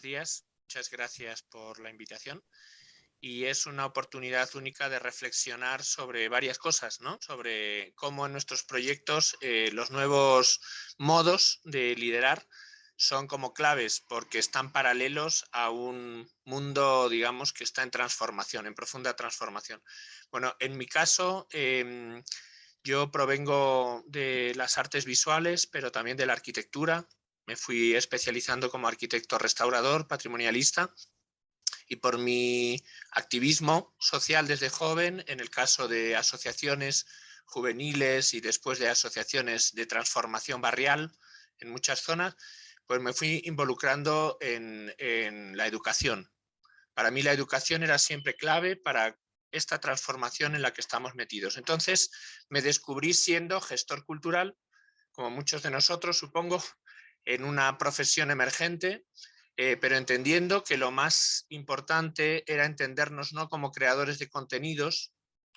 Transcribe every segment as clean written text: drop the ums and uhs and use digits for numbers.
buenos días. Muchas gracias por la invitación. Y es una oportunidad única de reflexionar sobre varias cosas, ¿no? Sobre cómo en nuestros proyectos los nuevos modos de liderar son como claves porque están paralelos a un mundo, digamos, que está en transformación, en profunda transformación. Bueno, en mi caso, yo provengo de las artes visuales, pero también de la arquitectura. Me fui especializando como arquitecto restaurador, patrimonialista, y por mi activismo social desde joven, en el caso de asociaciones juveniles y después de asociaciones de transformación barrial en muchas zonas, pues me fui involucrando en la educación. Para mí la educación era siempre clave para esta transformación en la que estamos metidos. Entonces me descubrí siendo gestor cultural, como muchos de nosotros, supongo, en una profesión emergente, pero entendiendo que lo más importante era entendernos no como creadores de contenidos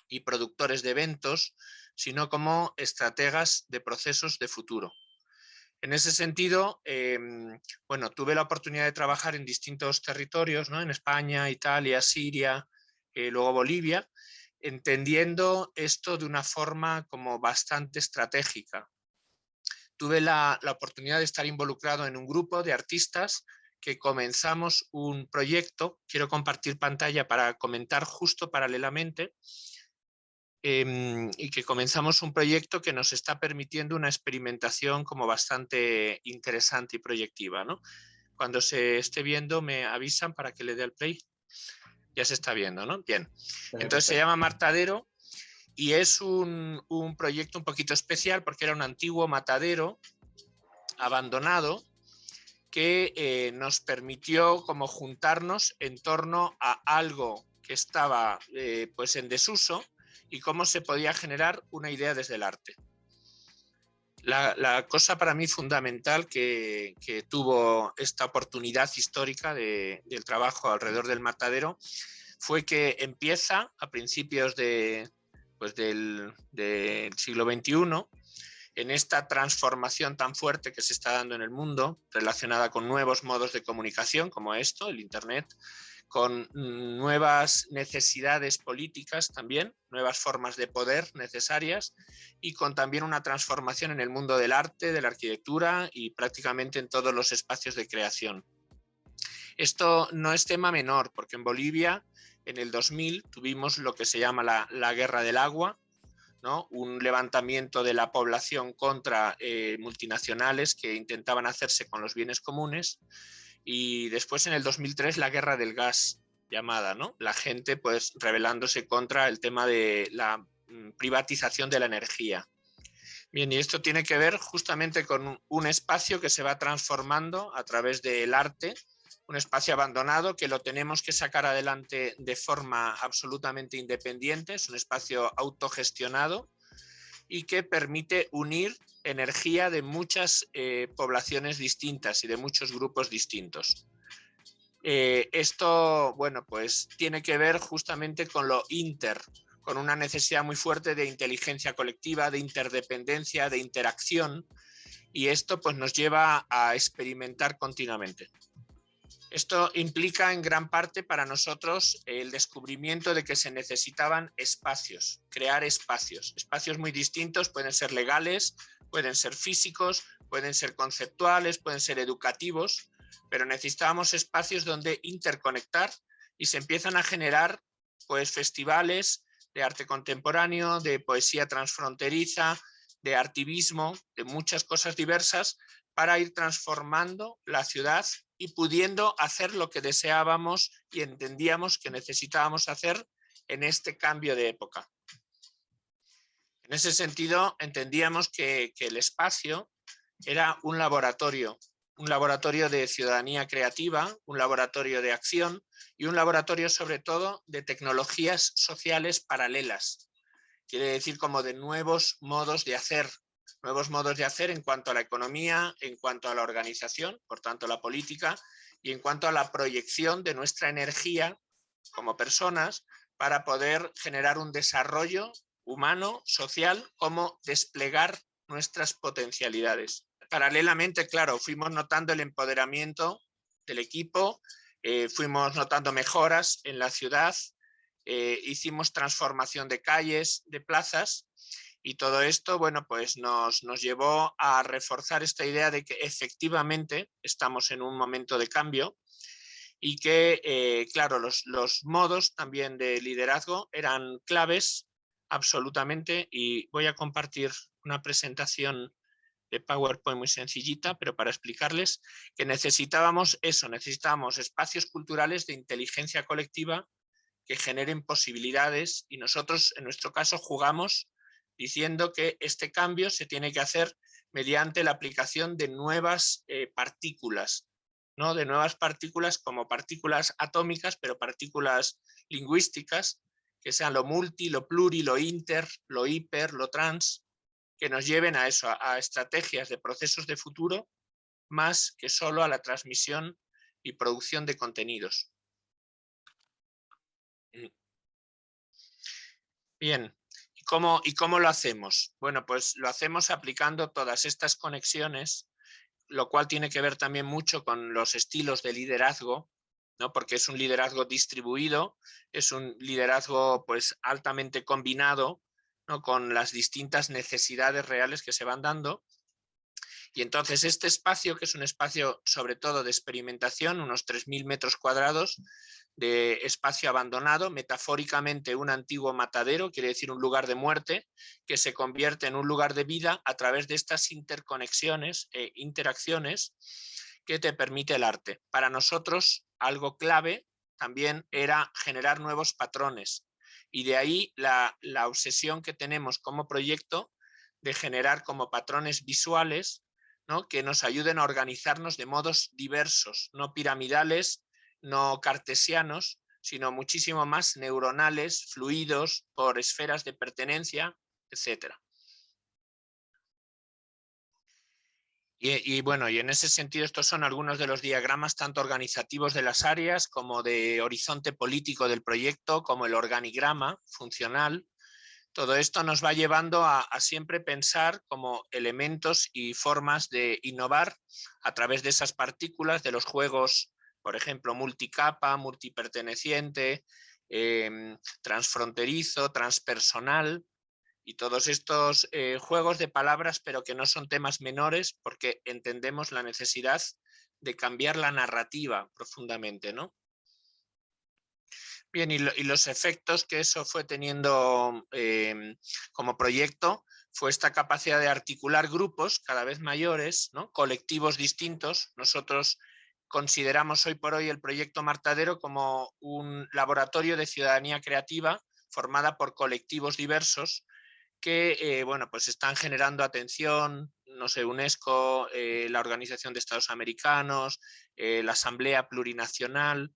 y productores de eventos, sino como estrategas de procesos de futuro. En ese sentido, bueno, tuve la oportunidad de trabajar en distintos territorios, ¿no? En España, Italia, Siria, luego Bolivia, entendiendo esto de una forma como bastante estratégica. Tuve la oportunidad de estar involucrado en un grupo de artistas que comenzamos un proyecto. Quiero compartir pantalla para comentar justo paralelamente, y que comenzamos un proyecto que nos está permitiendo una experimentación como bastante interesante y proyectiva, ¿no? Cuando se esté viendo me avisan para que le dé al play. Ya se está viendo, ¿no? Bien. Entonces se llama Martadero y es un proyecto un poquito especial porque era un antiguo matadero abandonado que nos permitió como juntarnos en torno a algo que estaba pues en desuso y cómo se podía generar una idea desde el arte. La cosa para mí fundamental que tuvo esta oportunidad histórica del trabajo alrededor del matadero fue que empieza a principios pues del siglo XXI, en esta transformación tan fuerte que se está dando en el mundo, relacionada con nuevos modos de comunicación como esto, el Internet, con nuevas necesidades políticas también, nuevas formas de poder necesarias y con también una transformación en el mundo del arte, de la arquitectura y prácticamente en todos los espacios de creación. Esto no es tema menor, porque en Bolivia en el 2000 tuvimos lo que se llama la Guerra del Agua, ¿no? Un levantamiento de la población contra multinacionales que intentaban hacerse con los bienes comunes, y después en el 2003 la guerra del gas llamada, ¿no? La gente pues rebelándose contra el tema de la privatización de la energía. Bien, y esto tiene que ver justamente con un espacio que se va transformando a través del arte, un espacio abandonado que lo tenemos que sacar adelante de forma absolutamente independiente, es un espacio autogestionado y que permite unir energía de muchas poblaciones distintas y de muchos grupos distintos. Esto, bueno, pues tiene que ver justamente con lo con una necesidad muy fuerte de inteligencia colectiva, de interdependencia, de interacción, y esto pues nos lleva a experimentar continuamente. Esto implica en gran parte para nosotros el descubrimiento de que se necesitaban espacios, crear espacios muy distintos, pueden ser legales, pueden ser físicos, pueden ser conceptuales, pueden ser educativos, pero necesitábamos espacios donde interconectar y se empiezan a generar pues festivales de arte contemporáneo, de poesía transfronteriza, de artivismo, de muchas cosas diversas para ir transformando la ciudad y pudiendo hacer lo que deseábamos y entendíamos que necesitábamos hacer en este cambio de época. En ese sentido, entendíamos que el espacio era un laboratorio de ciudadanía creativa, un laboratorio de acción y un laboratorio sobre todo de tecnologías sociales paralelas. Quiere decir como de nuevos modos de hacer en cuanto a la economía, en cuanto a la organización, por tanto la política, y en cuanto a la proyección de nuestra energía como personas para poder generar un desarrollo humano, social, como desplegar nuestras potencialidades. Paralelamente, claro, fuimos notando el empoderamiento del equipo, fuimos notando mejoras en la ciudad, hicimos transformación de calles, de plazas, y todo esto, bueno, pues nos llevó a reforzar esta idea de que efectivamente estamos en un momento de cambio y que, claro, los modos también de liderazgo eran claves absolutamente, y voy a compartir una presentación de PowerPoint muy sencillita, pero para explicarles que necesitábamos eso, necesitábamos espacios culturales de inteligencia colectiva que generen posibilidades, y nosotros en nuestro caso jugamos diciendo que este cambio se tiene que hacer mediante la aplicación de nuevas partículas, ¿no? De nuevas partículas como partículas atómicas, pero partículas lingüísticas, que sean lo multi, lo pluri, lo inter, lo hiper, lo trans, que nos lleven a eso, a estrategias de procesos de futuro, más que solo a la transmisión y producción de contenidos. Bien, ¿y cómo lo hacemos? Bueno, pues lo hacemos aplicando todas estas conexiones, lo cual tiene que ver también mucho con los estilos de liderazgo, ¿no? Porque es un liderazgo distribuido, es un liderazgo pues altamente combinado, ¿no? Con las distintas necesidades reales que se van dando. Y entonces este espacio, que es un espacio sobre todo de experimentación, unos 3.000 metros cuadrados de espacio abandonado, metafóricamente un antiguo matadero, quiere decir un lugar de muerte, que se convierte en un lugar de vida a través de estas interconexiones e interacciones que te permite el arte. Para nosotros, algo clave también era generar nuevos patrones, y de ahí la obsesión que tenemos como proyecto de generar como patrones visuales, ¿no? Que nos ayuden a organizarnos de modos diversos, no piramidales, no cartesianos, sino muchísimo más neuronales, fluidos, por esferas de pertenencia, etc. Y bueno, y en ese sentido estos son algunos de los diagramas tanto organizativos de las áreas como de horizonte político del proyecto, como el organigrama funcional. Todo esto nos va llevando a siempre pensar como elementos y formas de innovar a través de esas partículas de los juegos, por ejemplo, multicapa, multiperteneciente, transfronterizo, transpersonal, y todos estos juegos de palabras, pero que no son temas menores, porque entendemos la necesidad de cambiar la narrativa profundamente, ¿no? Bien, y los efectos que eso fue teniendo como proyecto fue esta capacidad de articular grupos cada vez mayores, ¿no? Colectivos distintos. Nosotros consideramos hoy por hoy el proyecto Martadero como un laboratorio de ciudadanía creativa formada por colectivos diversos que bueno, pues están generando atención, no sé, UNESCO, la Organización de Estados Americanos, la Asamblea Plurinacional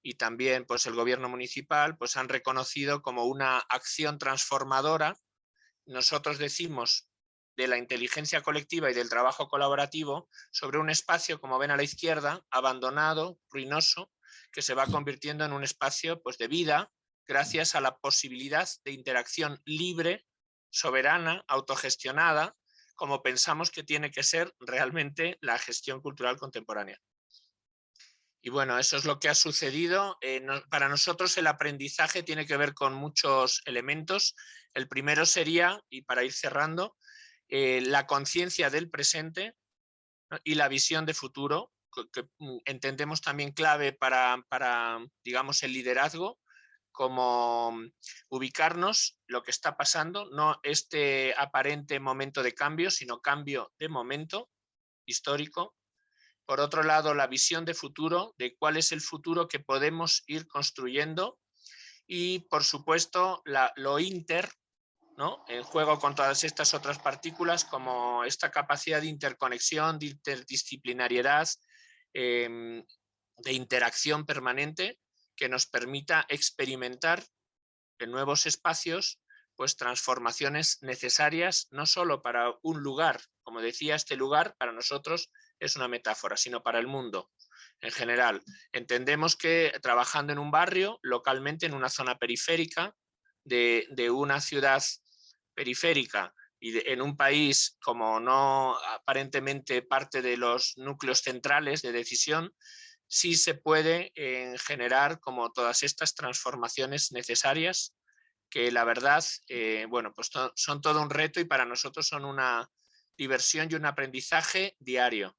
y también pues el gobierno municipal, pues han reconocido como una acción transformadora. Nosotros decimos de la inteligencia colectiva y del trabajo colaborativo sobre un espacio, como ven a la izquierda, abandonado, ruinoso, que se va convirtiendo en un espacio pues de vida gracias a la posibilidad de interacción libre, soberana, autogestionada, como pensamos que tiene que ser realmente la gestión cultural contemporánea. Y bueno, eso es lo que ha sucedido. Para nosotros el aprendizaje tiene que ver con muchos elementos. El primero sería, y para ir cerrando, la conciencia del presente, ¿no? Y la visión de futuro, que entendemos también clave para, digamos, el liderazgo, como ubicarnos lo que está pasando, no este aparente momento de cambio, sino cambio de momento histórico. Por otro lado, la visión de futuro, de cuál es el futuro que podemos ir construyendo. Y, por supuesto, lo inter, ¿no? El juego con todas estas otras partículas, como esta capacidad de interconexión, de interdisciplinariedad, de interacción permanente, que nos permita experimentar en nuevos espacios pues transformaciones necesarias no solo para un lugar, como decía, este lugar para nosotros es una metáfora, sino para el mundo en general. Entendemos que trabajando en un barrio, localmente en una zona periférica de una ciudad periférica y en un país como no aparentemente parte de los núcleos centrales de decisión, sí se puede generar como todas estas transformaciones necesarias que la verdad, bueno, pues son todo un reto y para nosotros son una diversión y un aprendizaje diario.